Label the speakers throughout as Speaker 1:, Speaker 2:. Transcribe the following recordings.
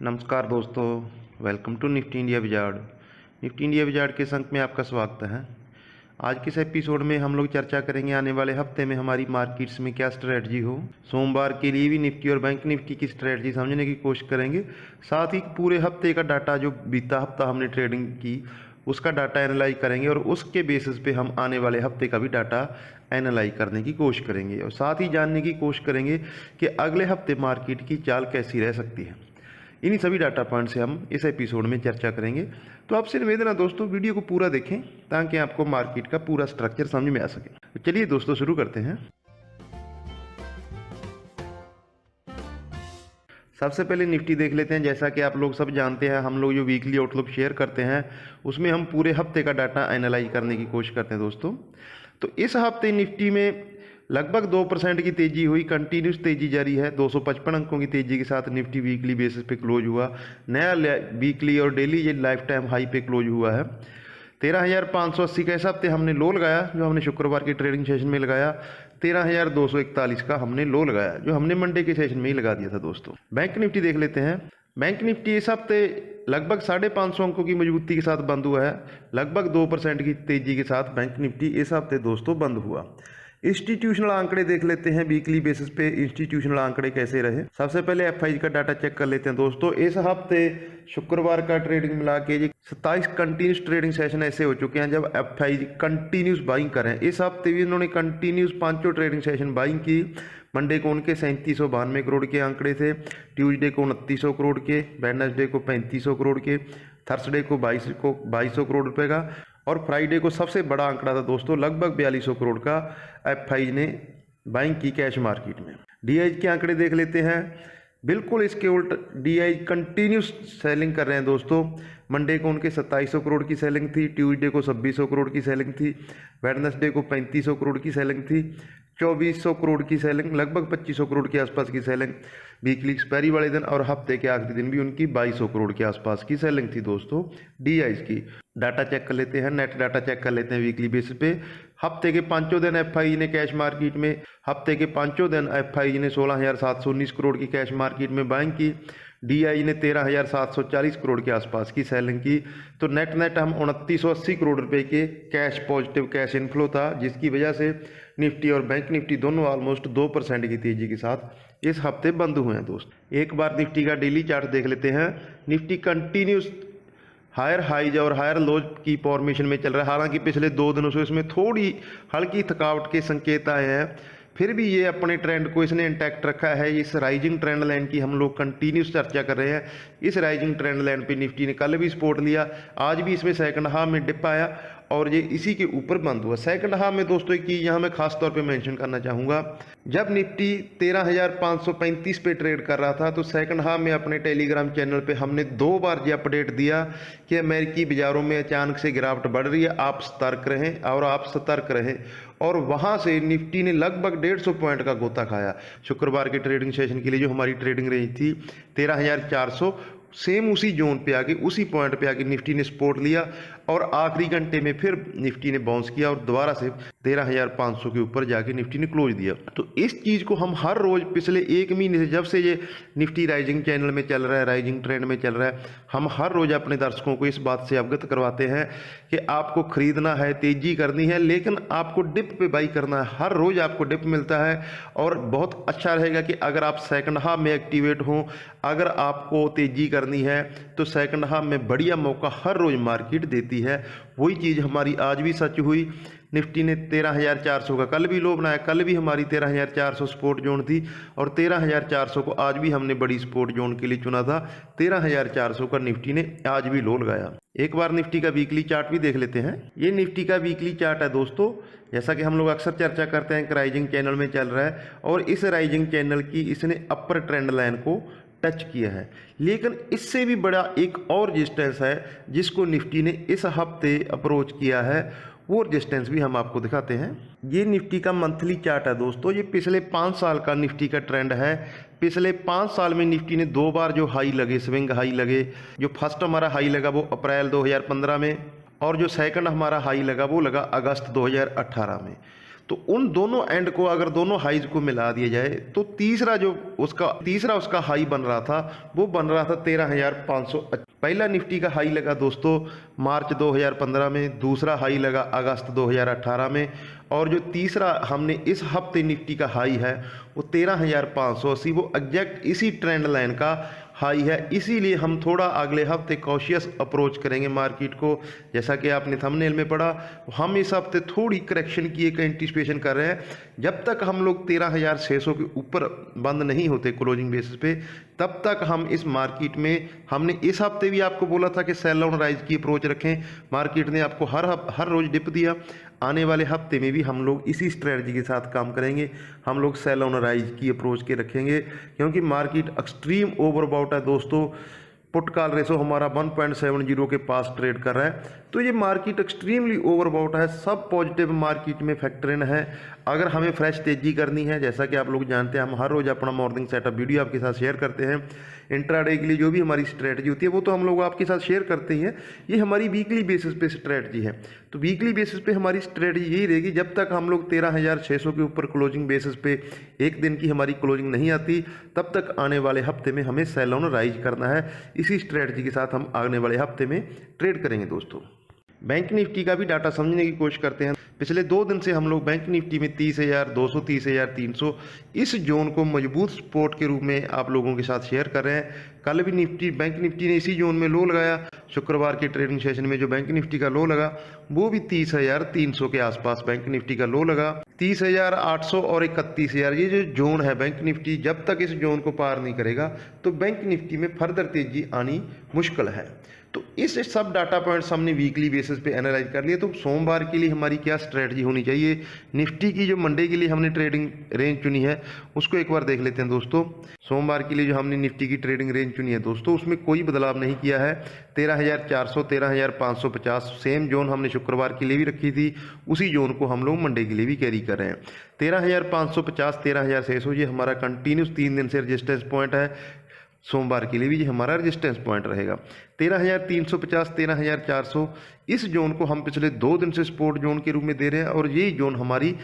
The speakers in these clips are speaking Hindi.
Speaker 1: नमस्कार दोस्तों, welcome to Nifty India Wizard. Nifty India Wizard के संग में आपका स्वागत है। आज के इस एपिसोड में हम लोग चर्चा करेंगे आने वाले हफ्ते में हमारी मार्केट्स में क्या स्ट्रेटजी हो। सोमवार के लिए भी निफ्टी और बैंक निफ्टी की स्ट्रेटजी समझने की कोशिश करेंगे। साथ ही पूरे हफ्ते का डाटा जो बीता हफ्ता हमने ट्रेडिंग की उसका डाटा एनालाइज करेंगे और उसके बेसिस पे हम आने वाले हफ्ते का भी डाटा एनालाइज करने की कोशिश करेंगे और साथ ही जानने की कोशिश करेंगे कि अगले हफ्ते मार्केट की चाल कैसी रह सकती है। इन्हीं सभी डाटा पॉइंट से हम इस एपिसोड में चर्चा करेंगे। तो आपसे निवेदन है दोस्तों, वीडियो को पूरा देखें ताकि आपको मार्केट का पूरा स्ट्रक्चर समझ में आ सके। तो चलिए दोस्तों शुरू करते हैं। सबसे पहले निफ्टी देख लेते हैं। जैसा कि आप लोग सब जानते हैं, हम लोग जो वीकली आउटलुक शेयर करते हैं उसमें हम पूरे हफ्ते का डाटा एनालाइज करने की कोशिश करते हैं दोस्तों। तो इस हफ्ते निफ्टी में लगभग 2% की तेजी हुई, कंटिन्यूस तेजी जारी है। 255 अंकों की तेजी के साथ निफ्टी वीकली बेसिस पे क्लोज हुआ। नया वीकली और डेली ये लाइफ टाइम हाई पे क्लोज हुआ है। 13,580 का इस हफ्ते हमने लो लगाया, जो हमने शुक्रवार के ट्रेडिंग सेशन में लगाया। 13,241 का हमने लो लगाया, जो हमने मंडे के सेशन में ही लगा दिया था दोस्तों। बैंक निफ्टी देख लेते हैं। बैंक निफ्टी इस हफ्ते लगभग 550 अंकों की मजबूती के साथ बंद हुआ है। लगभग 2% की तेजी के साथ बैंक निफ्टी इस हफ्ते दोस्तों बंद हुआ। इंस्टीट्यूशनल आंकड़े देख लेते हैं। वीकली बेसिस पे इंस्टीट्यूशनल आंकड़े कैसे रहे। सबसे पहले एफआई का डाटा चेक कर लेते हैं दोस्तों। इस हफ्ते शुक्रवार का ट्रेडिंग मिला के 27 कंटिन्यूस ट्रेडिंग सेशन ऐसे हो चुके हैं जब एफआई कंटिन्यूस बाइंग करें। इस हफ्ते भी इन्होंने कंटिन्यूस 5 ट्रेडिंग सेशन बाइंग की। मंडे को उनके 3792 करोड़ के आंकड़े थे, ट्यूसडे को 2900 करोड़ के, वेडनेसडे को 3500 करोड़ के, थर्सडे को 2200 करोड़ रुपए का और फ्राइडे को सबसे बड़ा आंकड़ा था दोस्तों, लगभग 4200 करोड़ का एफआई ने बाइंग की कैश मार्केट में। डीआई के आंकड़े देख लेते हैं। बिल्कुल इसके उल्ट डीआई कंटिन्यूस सेलिंग कर रहे हैं दोस्तों। मंडे को उनके 2700 करोड़ की सेलिंग थी, ट्यूसडे को 2600 करोड़ की सेलिंग थी, वेडनेसडे को 3500 करोड़ की सेलिंग थी, 2400 करोड़ की सेलिंग, लगभग 2500 करोड़ के आसपास की सेलिंग वीकली एक्सपायरी वाले दिन और हफ्ते के आखिरी दिन भी उनकी 2200 करोड़ के आसपास की सेलिंग थी दोस्तों डीआई की। डाटा चेक कर लेते हैं, नेट डाटा चेक कर लेते हैं वीकली बेसिस पे। हफ्ते के 5 दिन एफआई ने कैश मार्केट में, हफ्ते के 5 दिन एफआई ने 16,719 करोड़ की कैश मार्केट में बाइंग की। डीआई ने 13,740 करोड़ के आसपास की सेलिंग की। तो नेट हम 2980 करोड़ रुपए के कैश पॉजिटिव कैश इनफ्लो था, जिसकी वजह से निफ्टी और बैंक निफ्टी दोनों ऑलमोस्ट 2% की तेजी के साथ इस हफ्ते बंद हुए हैं दोस्त। एक बार निफ्टी का डेली चार्ट देख लेते हैं। निफ्टी कंटिन्यूस हायर हाइज और हायर लोज की फॉर्मेशन में चल रहा है। हालांकि पिछले 2 दिनों से इसमें थोड़ी हल्की थकावट के संकेत आए हैं, फिर भी ये अपने ट्रेंड को इसने इंटैक्ट रखा है। इस राइजिंग ट्रेंड लाइन की हम लोग कंटिन्यूस चर्चा कर रहे हैं। इस राइजिंग ट्रेंड लाइन पे निफ्टी ने कल भी सपोर्ट लिया, आज भी इसमें सेकंड हाफ में डिप आया और ये इसी के ऊपर बंद हुआ। सेकंड हाफ में दोस्तों एक चीज़ यहाँ मैं खास तौर पे मेंशन करना चाहूँगा, जब निफ्टी 13,535 पे ट्रेड कर रहा था तो सेकंड हाफ में अपने टेलीग्राम चैनल पे हमने 2 बार ये अपडेट दिया कि अमेरिकी बाजारों में अचानक से गिरावट बढ़ रही है, आप सतर्क रहें और आप सतर्क रहें। और वहाँ से निफ्टी ने लगभग 150 पॉइंट का गोता खाया। शुक्रवार के ट्रेडिंग सेशन के लिए जो हमारी ट्रेडिंग रेंज थी 13,400, सेम उसी जोन पे आके उसी पॉइंट पे आके निफ्टी ने सपोर्ट लिया और आखिरी घंटे में फिर निफ्टी ने बाउंस किया और दोबारा से 13,500 के ऊपर जाके निफ्टी ने क्लोज दिया। तो इस चीज़ को हम हर रोज़ पिछले 1 महीने से, जब से ये निफ्टी राइजिंग चैनल में चल रहा है, राइजिंग ट्रेंड में चल रहा है, हम हर रोज़ अपने दर्शकों को इस बात से अवगत करवाते हैं कि आपको खरीदना है, तेज़ी करनी है, लेकिन आपको डिप पे बाई करना है। हर रोज़ आपको डिप मिलता है और बहुत अच्छा रहेगा कि अगर आप सेकंड हाफ में एक्टिवेट हों, अगर आपको तेज़ी करनी है तो सेकंड हाफ में बढ़िया मौका हर रोज़ मार्केट देती है। वही चीज़ हमारी आज भी सच हुई। निफ्टी ने 13,400 का कल भी लो बनाया, कल भी हमारी 13,400 सपोर्ट जोन थी और 13,400 को आज भी हमने बड़ी सपोर्ट जोन के लिए चुना था। 13,400 का निफ्टी ने आज भी लो लगाया। एक बार निफ्टी का वीकली चार्ट भी देख लेते हैं। ये निफ्टी का वीकली चार्ट है दोस्तों। जैसा कि हम लोग अक्सर चर्चा करते हैं कि राइजिंग चैनल में चल रहा है और इस राइजिंग चैनल की इसने अपर ट्रेंड लाइन को टच किया है, लेकिन इससे भी बड़ा एक और रेजिस्टेंस है जिसको निफ्टी ने इस हफ्ते अप्रोच किया है। वो रेजिस्टेंस भी हम आपको दिखाते हैं। ये निफ्टी का मंथली चार्ट है दोस्तों। ये पिछले 5 साल का निफ्टी का ट्रेंड है। पिछले 5 साल में निफ्टी ने 2 बार जो हाई लगे, स्विंग हाई लगे, जो फर्स्ट हमारा हाई लगा वो अप्रैल 2015 में और जो सेकंड हमारा हाई लगा वो लगा अगस्त 2018 में। तो उन दोनों एंड को अगर दोनों हाईज को मिला दिया जाए तो तीसरा उसका हाई बन रहा था, वो बन रहा था 13,500। पहला निफ्टी का हाई लगा दोस्तों मार्च 2015 में, दूसरा हाई लगा अगस्त 2018 में, और जो तीसरा हमने इस हफ्ते निफ्टी का हाई है वो 13,580, वो एग्जैक्ट इसी ट्रेंड लाइन का हाई है। इसीलिए हम थोड़ा अगले हफ्ते कॉशियस अप्रोच करेंगे मार्केट को। जैसा कि आपने थंबनेल में पढ़ा, हम इस हफ्ते थोड़ी करेक्शन की एक एंटिसिपेशन कर रहे हैं। जब तक हम लोग 13,600 के ऊपर बंद नहीं होते क्लोजिंग बेसिस पे, तब तक हम इस मार्केट में, हमने इस हफ्ते भी आपको बोला था कि सेल ऑन राइज की अप्रोच रखें। मार्केट ने आपको हर रोज डिप दिया। आने वाले हफ्ते में भी हम लोग इसी स्ट्रेटजी के साथ काम करेंगे। हम लोग सेल ऑन राइज की अप्रोच के रखेंगे, क्योंकि मार्केट एक्सट्रीम ओवरबॉट है दोस्तों। पुट कॉल रेशो हमारा 1.70 के पास ट्रेड कर रहा है, तो ये मार्केट एक्सट्रीमली ओवरबॉट है। सब पॉजिटिव मार्केट में फैक्टर इन है। अगर हमें फ्रेश तेजी करनी है, जैसा कि आप लोग जानते हैं, हम हर रोज़ अपना मॉर्निंग सेटअप वीडियो आपके साथ शेयर करते हैं। इंट्राडे के लिए जो भी हमारी स्ट्रेटजी होती है वो तो हम लोग आपके साथ शेयर करते ही हैं। ये हमारी वीकली बेसिस पे स्ट्रेटजी है। तो वीकली बेसिस पे हमारी स्ट्रेटजी यही रहेगी, जब तक हम लोग 13,600 के ऊपर क्लोजिंग बेसिस पे एक दिन की हमारी क्लोजिंग नहीं आती, तब तक आने वाले हफ्ते में हमें सेल ऑन राइज करना है। इसी स्ट्रेटजी के साथ हम आने वाले हफ्ते में ट्रेड करेंगे दोस्तों। बैंक निफ्टी का भी डाटा समझने की कोशिश करते हैं। पिछले 2 दिन से हम लोग बैंक निफ्टी में 30,200, 30,300 इस जोन को मजबूत सपोर्ट के रूप में आप लोगों के साथ शेयर कर रहे हैं। कल भी बैंक निफ्टी ने इसी जोन में लो लगाया। शुक्रवार के ट्रेडिंग सेशन में जो बैंक निफ्टी का लो लगा वो भी 30,300 के आसपास बैंक निफ्टी का लो लगा। 30,800 और 31,000 ये जो जोन है बैंक निफ्टी, जब तक इस जोन को पार नहीं करेगा तो बैंक निफ्टी में फर्दर तेजी आनी मुश्किल है। तो इस सब डाटा पॉइंट्स हमने वीकली बेसिस पे एनालाइज कर लिए। तो सोमवार के लिए हमारी क्या स्ट्रेटजी होनी चाहिए, निफ्टी की जो मंडे के लिए हमने ट्रेडिंग रेंज चुनी है उसको एक बार देख लेते हैं दोस्तों। सोमवार के लिए जो हमने निफ्टी की ट्रेडिंग रेंज चुनी है दोस्तों, उसमें कोई बदलाव नहीं किया है। 13,400, 13,550 सेम जोन हमने शुक्रवार के लिए भी रखी थी, उसी जोन को हम लोग मंडे के लिए भी कैरी कर रहे हैं। 13,550, 13,600 ये हमारा कंटिन्यूस 3 दिन से रजिस्टेंस पॉइंट है। सोमवार के लिए भी ये हमारा रेजिस्टेंस पॉइंट रहेगा। 13,350, 13,400 इस जोन को हम पिछले 2 दिन से सपोर्ट जोन के रूप में दे रहे हैं, और यही जोन हमारी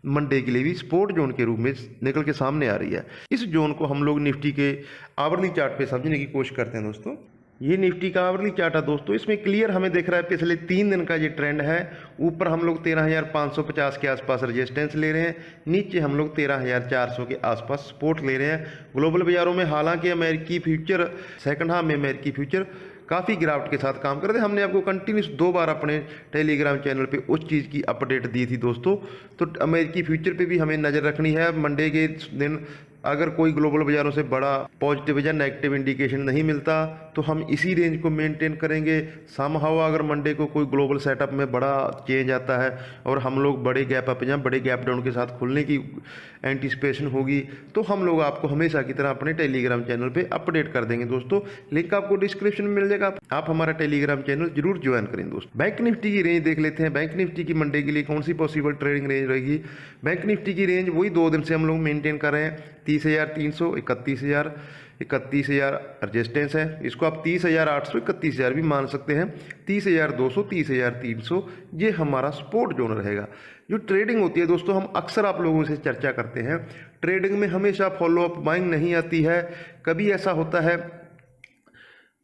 Speaker 1: मंडे के लिए भी सपोर्ट जोन के रूप में निकल के सामने आ रही है। इस जोन को हम लोग निफ्टी के आवरली चार्ट पे समझने की कोशिश करते हैं दोस्तों। ये निफ्टी का आवरली चार्ट है दोस्तों, इसमें क्लियर हमें दिख रहा है पिछले 3 दिन का ये ट्रेंड है। ऊपर हम लोग 13,550 के आसपास रेजिस्टेंस ले रहे हैं, नीचे हम लोग 13,400 के आसपास सपोर्ट ले रहे हैं। ग्लोबल बाजारों में हालांकि अमेरिकी फ्यूचर, सेकंड हाफ में अमेरिकी फ्यूचर काफ़ी गिरावट के साथ काम कर रहे थे। हमने आपको कंटिन्यूस 2 बार अपने टेलीग्राम चैनल पे उस चीज़ की अपडेट दी थी दोस्तों। तो अमेरिकी फ्यूचर पे भी हमें नज़र रखनी है। मंडे के दिन अगर कोई ग्लोबल बाज़ारों से बड़ा पॉजिटिव या नेगेटिव इंडिकेशन नहीं मिलता तो हम इसी रेंज को मेंटेन करेंगे। समहाउ अगर मंडे को कोई ग्लोबल सेटअप में बड़ा चेंज आता है और हम लोग बड़े गैप अप या बड़े गैप डाउन के साथ खुलने की एंटिसिपेशन होगी, तो हम लोग आपको हमेशा की तरह अपने टेलीग्राम चैनल पे अपडेट कर देंगे दोस्तों। लिंक आपको डिस्क्रिप्शन में मिल जाएगा, आप हमारा टेलीग्राम चैनल जरूर ज्वाइन करें दोस्तों। बैंक निफ्टी की रेंज देख लेते हैं। बैंक निफ्टी की मंडे के लिए कौन सी पॉसिबल ट्रेडिंग रेंज रहेगी। बैंक निफ्टी की रेंज वही 2 दिन से हम लोग मेंटेन कर रहे हैं। 30,300, 31,000, 31,000 रजिस्टेंस है। इसको आप 30,800, 31,000 भी मान सकते हैं। 30,200, 30,300 ये हमारा सपोर्ट जोन रहेगा। जो ट्रेडिंग होती है दोस्तों, हम अक्सर आप लोगों से चर्चा करते हैं, ट्रेडिंग में हमेशा फॉलोअप बाइंग नहीं आती है। कभी ऐसा होता है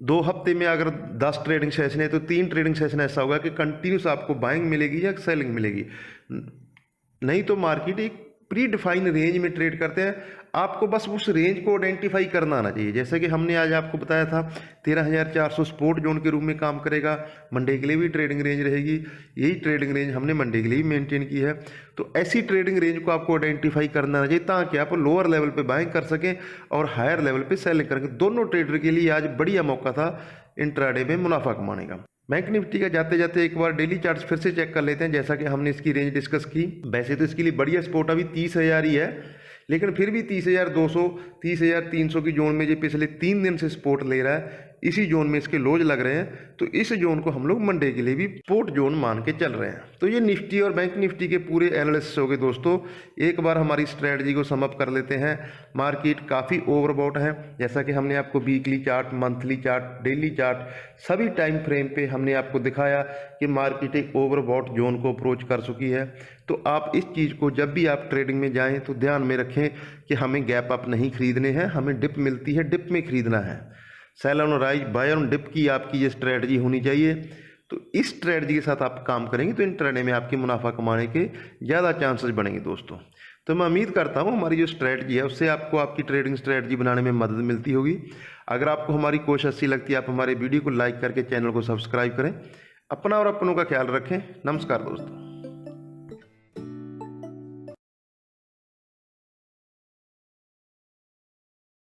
Speaker 1: 2 हफ्ते में अगर 10 ट्रेडिंग सेशन है तो 3 ट्रेडिंग सेशन ऐसा होगा कि कंटिन्यूस आपको बाइंग मिलेगी या सेलिंग मिलेगी। नहीं तो मार्केट एक प्री डिफाइन रेंज में ट्रेड करते हैं। आपको बस उस रेंज को आइडेंटिफाई करना आना चाहिए। जैसे कि हमने आज आपको बताया था 13,400 सपोर्ट जोन के रूप में काम करेगा। मंडे के लिए भी ट्रेडिंग रेंज रहेगी। यही ट्रेडिंग रेंज हमने मंडे के लिए भी मेंटेन की है। तो ऐसी ट्रेडिंग रेंज को आपको आइडेंटिफाई करना आना चाहिए ताकि आप लोअर लेवल पे बाइंग कर सकें और हायर लेवल पे सेलिंग करेंगे। दोनों ट्रेडर के लिए आज बढ़िया मौका था इंट्राडे में मुनाफा कमाने का। बैंक निफ्टी का जाते जाते एक बार डेली चार्ट्स फिर से चेक कर लेते हैं। जैसा कि हमने इसकी रेंज डिस्कस की, वैसे तो इसके लिए बढ़िया सपोर्ट अभी 30,000 ही है, लेकिन फिर भी 30,200, 30,300 की जोन में ये पिछले 3 दिन से सपोर्ट ले रहा है। इसी जोन में इसके लोज लग रहे हैं, तो इस जोन को हम लोग मंडे के लिए भी सपोर्ट जोन मान के चल रहे हैं। तो ये निफ्टी और बैंक निफ्टी के पूरे एनालिसिस हो गए दोस्तों। एक बार हमारी स्ट्रेटजी को समअप कर लेते हैं। मार्केट काफ़ी ओवरबॉट है, जैसा कि हमने आपको weekly chart, monthly chart, daily chart, सभी टाइम फ्रेम पे हमने आपको दिखाया कि मार्केट एक ओवरबॉट जोन को अप्रोच कर चुकी है। तो आप इस चीज़ को जब भी आप ट्रेडिंग में जाएं तो ध्यान में रखें कि हमें गैप अप नहीं खरीदने हैं, हमें डिप मिलती है, डिप में खरीदना है। Sell on rise, buy on dip की आपकी ये स्ट्रेटजी होनी चाहिए। तो इस स्ट्रेटजी के साथ आप काम करेंगे तो इंट्राडे में आपकी मुनाफा कमाने के ज़्यादा चांसेस बढ़ेंगे दोस्तों। तो मैं उम्मीद करता हूँ हमारी जो स्ट्रेटजी है उससे आपको आपकी ट्रेडिंग स्ट्रेटजी बनाने में मदद मिलती होगी। अगर आपको हमारी कोशिश अच्छी लगती है, आप हमारे वीडियो को लाइक करके चैनल को सब्सक्राइब करें। अपना और अपनों का ख्याल रखें। नमस्कार दोस्तों।